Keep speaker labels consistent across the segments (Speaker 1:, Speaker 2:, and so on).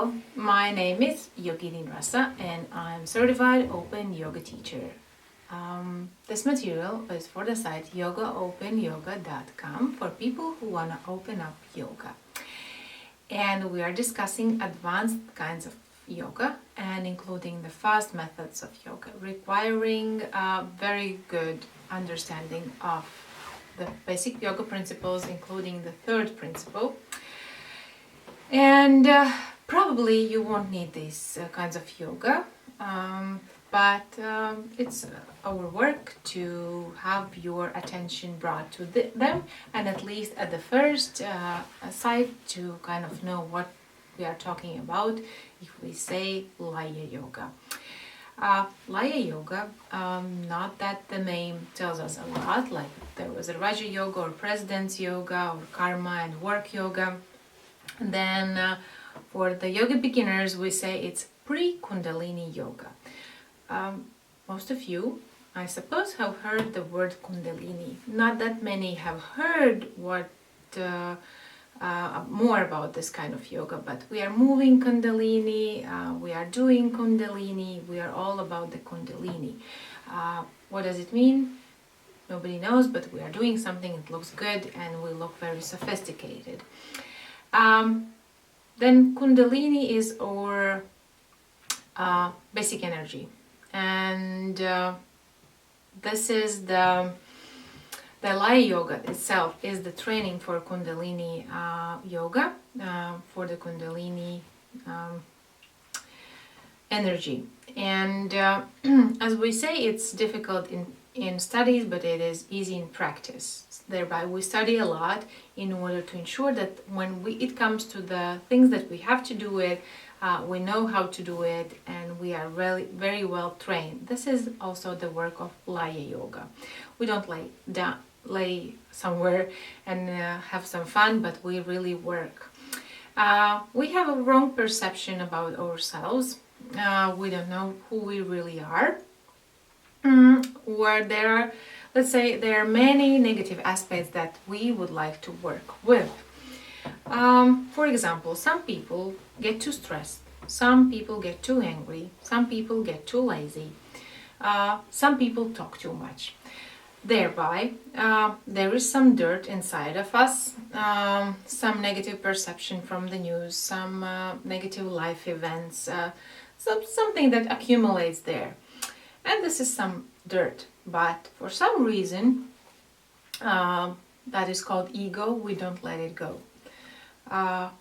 Speaker 1: Hello, my name is Irina and I'm certified open yoga teacher. This material is for the site yogaopenyoga.com for people who want to open up yoga. And we are discussing advanced kinds of yoga and including the fast methods of yoga, requiring a very good understanding of the basic yoga principles, including the third principle. And probably you won't need these kinds of yoga, but it's our work to have your attention brought to them, and at least at the first sight to kind of know what we are talking about if we say Laya yoga. Laya yoga, not that the name tells us a lot, like there was a Raja yoga or President's yoga or Karma and work yoga. And then for the yoga beginners, we say it's pre-kundalini yoga. Most of you, I suppose, have heard the word kundalini. Not that many have heard what more about this kind of yoga, but we are moving kundalini, we are doing kundalini, we are all about the kundalini. What does it mean? Nobody knows, but we are doing something, it looks good, and we look very sophisticated. Then kundalini is our basic energy, and this is the Laya yoga itself is the training for kundalini yoga, for the kundalini energy. And as we say, it's difficult in studies, but it is easy in practice. Thereby we study a lot in order to ensure that when it comes to the things that we have to do it, we know how to do it, and we are really very well trained. This is also the work of Laya yoga. We don't lay somewhere and have some fun, but we really work. We have a wrong perception about ourselves. We don't know who we really are. Or there are, let's say, there are many negative aspects that we would like to work with. For example, some people get too stressed, some people get too angry, some people get too lazy, some people talk too much. Thereby, there is some dirt inside of us, some negative perception from the news, some negative life events, something that accumulates there. And this is some dirt, but for some reason, that is called ego, we don't let it go.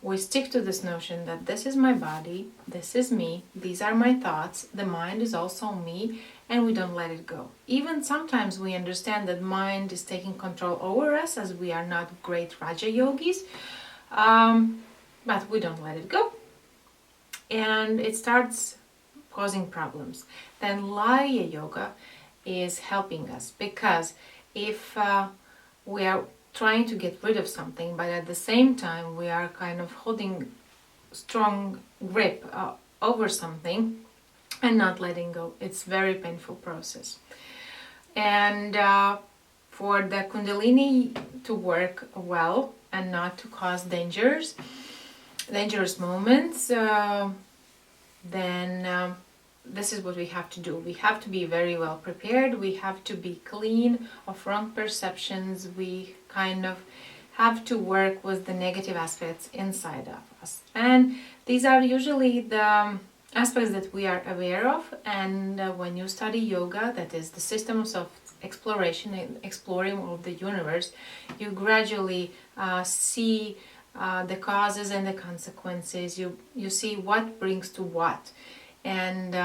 Speaker 1: We stick to this notion that this is my body, this is me, these are my thoughts, the mind is also me, and we don't let it go. Even sometimes we understand that mind is taking control over us, as we are not great Raja yogis, but we don't let it go. And it starts causing problems. Then Laya yoga is helping us, because if we are trying to get rid of something, but at the same time we are kind of holding strong grip over something and not letting go, it's very painful process. And for the kundalini to work well and not to cause dangerous moments, then this is what we have to do. We have to be very well prepared. We have to be clean of wrong perceptions. We kind of have to work with the negative aspects inside of us. And these are usually the aspects that we are aware of. And when you study yoga, that is the systems of exploration and exploring of the universe, you gradually see the causes and the consequences. You see what brings to what. And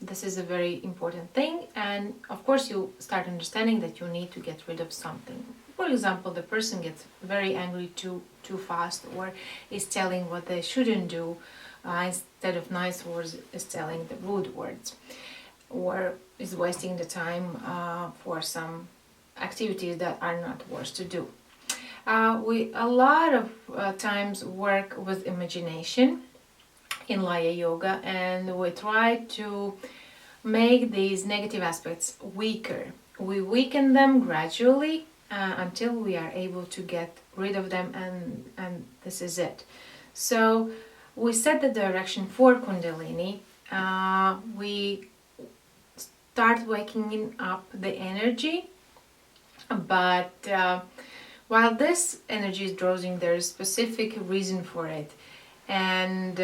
Speaker 1: this is a very important thing. And of course you start understanding that you need to get rid of something. For example, the person gets very angry too fast, or is telling what they shouldn't do, instead of nice words is telling the rude words, or is wasting the time for some activities that are not worth to do. We a lot of times work with imagination in Laya yoga, and we try to make these negative aspects weaker. We weaken them gradually until we are able to get rid of them, and this is it. So we set the direction for kundalini. We start waking up the energy, but while this energy is drawing, there is specific reason for it. And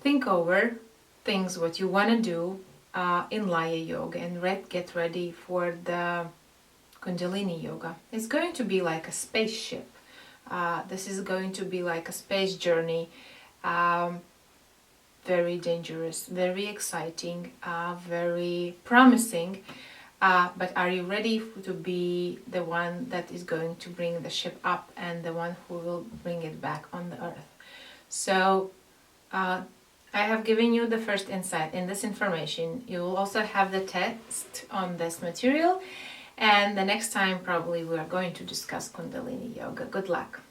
Speaker 1: think over things what you want to do in Laya yoga, and get ready for the kundalini yoga. It's going to be like a spaceship. This is going to be like a space journey. Very dangerous, very exciting, very promising. But are you ready to be the one that is going to bring the ship up and the one who will bring it back on the earth? So I have given you the first insight in this information. You will also have the test on this material, and the next time probably we are going to discuss kundalini yoga. Good luck.